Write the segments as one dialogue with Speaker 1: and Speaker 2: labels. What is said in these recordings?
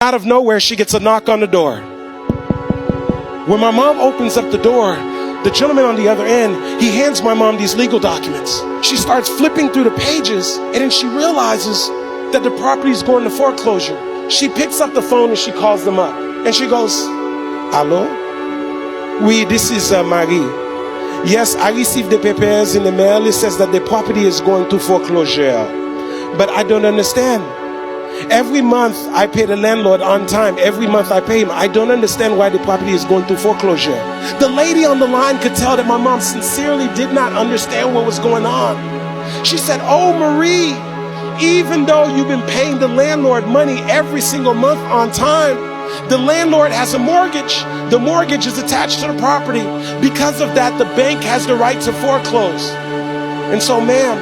Speaker 1: Out of nowhere, she gets a knock on the door. When my mom opens up the door, the gentleman on the other end, he hands my mom these legal documents. She starts flipping through the pages, and then she realizes that the property is going to foreclosure. She picks up the phone and she calls them up. And she goes, "Hello? Oui, this is Marie. Yes, I received the papers in the mail. It says that the property is going to foreclosure. But I don't understand. Every month I pay the landlord on time. Every month I pay him. I don't understand why the property is going to foreclosure." The lady on the line could tell that my mom sincerely did not understand what was going on. She said, "Oh, Marie, even though you've been paying the landlord money every single month on time, the landlord has a mortgage. The mortgage is attached to the property. Because of that, the bank has the right to foreclose. And so, ma'am,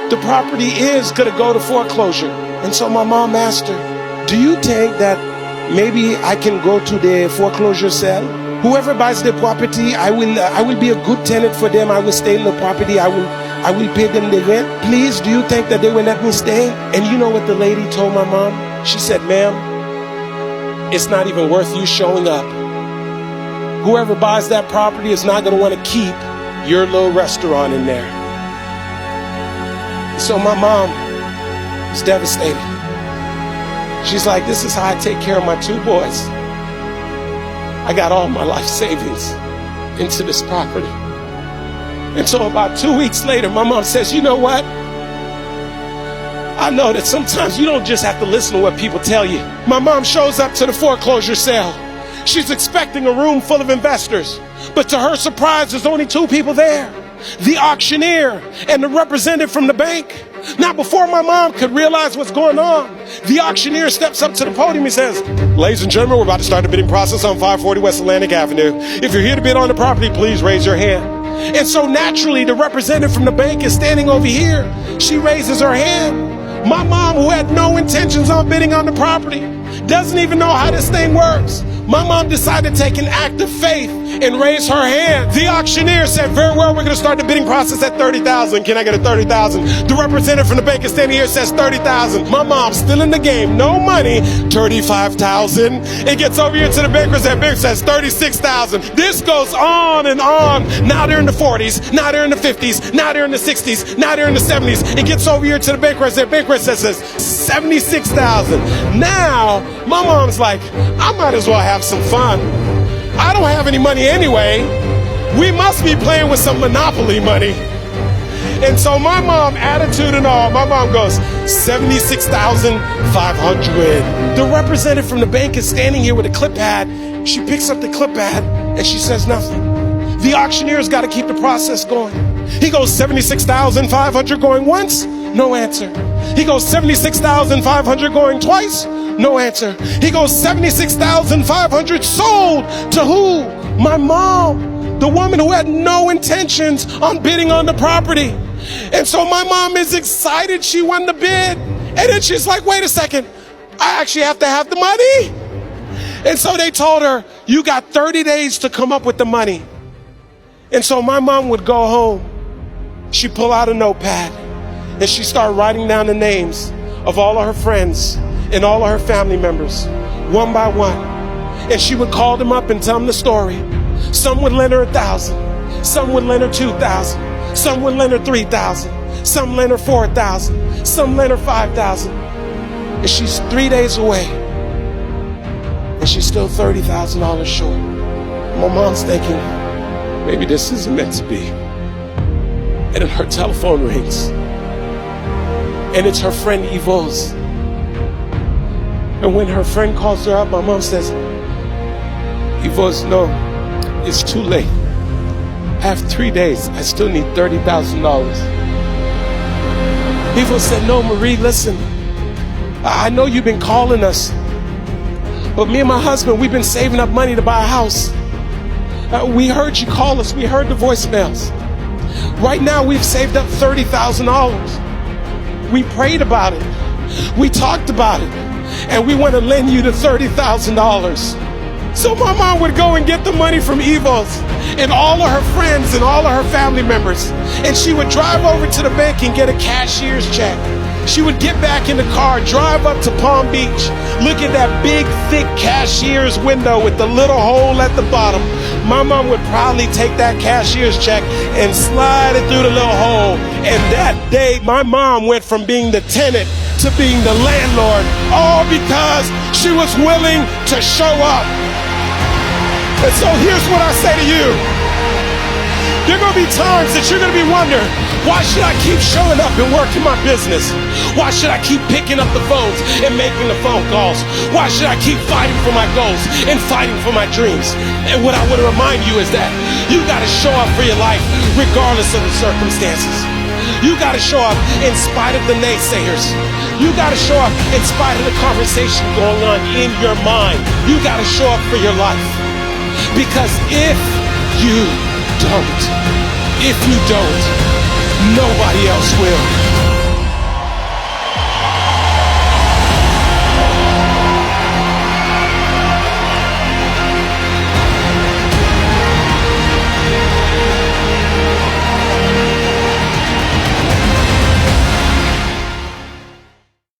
Speaker 1: the property is going to go to foreclosure." And so my mom asked her, "Do you think that maybe I can go to the foreclosure sale? Whoever buys the property, I will be a good tenant for them. I will stay in the property. I will pay them the rent. Please, do you think that they will let me stay?" And you know what the lady told my mom? She said, "Ma'am, it's not even worth you showing up. Whoever buys that property is not going to want to keep your little restaurant in there." So my mom was devastated. She's like, "This is how I take care of my two boys. I got all my life savings into this property." And so about 2 weeks later, my mom says, "You know what? I know that sometimes you don't just have to listen to what people tell you." My mom shows up to the foreclosure sale. She's expecting a room full of investors, but to her surprise, there's only two people there: the auctioneer and the representative from the bank. Now, before my mom could realize what's going on, the auctioneer steps up to the podium. He says, "Ladies and gentlemen, we're about to start the bidding process on 540 West Atlantic Avenue. If you're here to bid on the property, please raise your hand." And so naturally, the representative from the bank is standing over here. She raises her hand. My mom, who had no intentions on bidding on the property, doesn't even know how this thing works. My mom decided to take an act of faith and raise her hand. The auctioneer said, "Very well, we're going to start the bidding process at 30,000. Can I get a 30,000? The representative from the bank is standing here, says 30,000. My mom's still in the game. No money. 35,000. It gets over here to the bankers. That banker says 36,000. This goes on and on. Now they're in the 40s. Now they're in the 50s. Now they're in the 60s. Now they're in the 70s. It gets over here to the banker. That banker says 76,000. Now my mom's like, "I might as well have some fun. I don't have any money anyway. We must be playing with some Monopoly money." And so my mom, attitude and all, my mom goes, 76,500. The representative from the bank is standing here with a clip pad. She picks up the clip pad and she says nothing. The auctioneer's got to keep the process going. He goes 76,500 going once, no answer. He goes 76,500 going twice, no answer. He goes 76,500 sold to who? My mom, the woman who had no intentions on bidding on the property. And so my mom is excited she won the bid. And then she's like, "Wait a second, I actually have to have the money." And so they told her, "You got 30 days to come up with the money." And so my mom would go home. She'd pull out a notepad and she'd start writing down the names of all of her friends and all of her family members, one by one. And she would call them up and tell them the story. Some would lend her 1,000. Some would lend her 2,000. Some would lend her 3,000. Some lend her 4,000. Some lend her 5,000. And she's 3 days away. And she's still $30,000 short. My mom's thinking, maybe this isn't meant to be. And then her telephone rings. And it's her friend Yvonne's. And when her friend calls her up, my mom says, "Yvonne, no, it's too late. I have 3 days. I still need $30,000. Yvonne said, "No, Marie, listen. I know you've been calling us. But me and my husband, we've been saving up money to buy a house. We heard you call us. We heard the voicemails. Right now, we've saved up $30,000. We prayed about it. We talked about it. And we want to lend you the $30,000. So my mom would go and get the money from Yvonne's and all of her friends and all of her family members. And she would drive over to the bank and get a cashier's check. She would get back in the car, drive up to Palm Beach, look at that big, thick cashier's window with the little hole at the bottom. My mom would probably take that cashier's check and slide it through the little hole. And that day, my mom went from being the tenant to being the landlord, all because she was willing to show up. And so here's what I say to you. There are going to be times that you're going to be wondering, why should I keep showing up and working my business? Why should I keep picking up the phones and making the phone calls? Why should I keep fighting for my goals and fighting for my dreams? And what I want to remind you is that you got to show up for your life regardless of the circumstances. You got to show up in spite of the naysayers. You got to show up in spite of the conversation going on in your mind. You got to show up for your life. Because if you don't, nobody else will.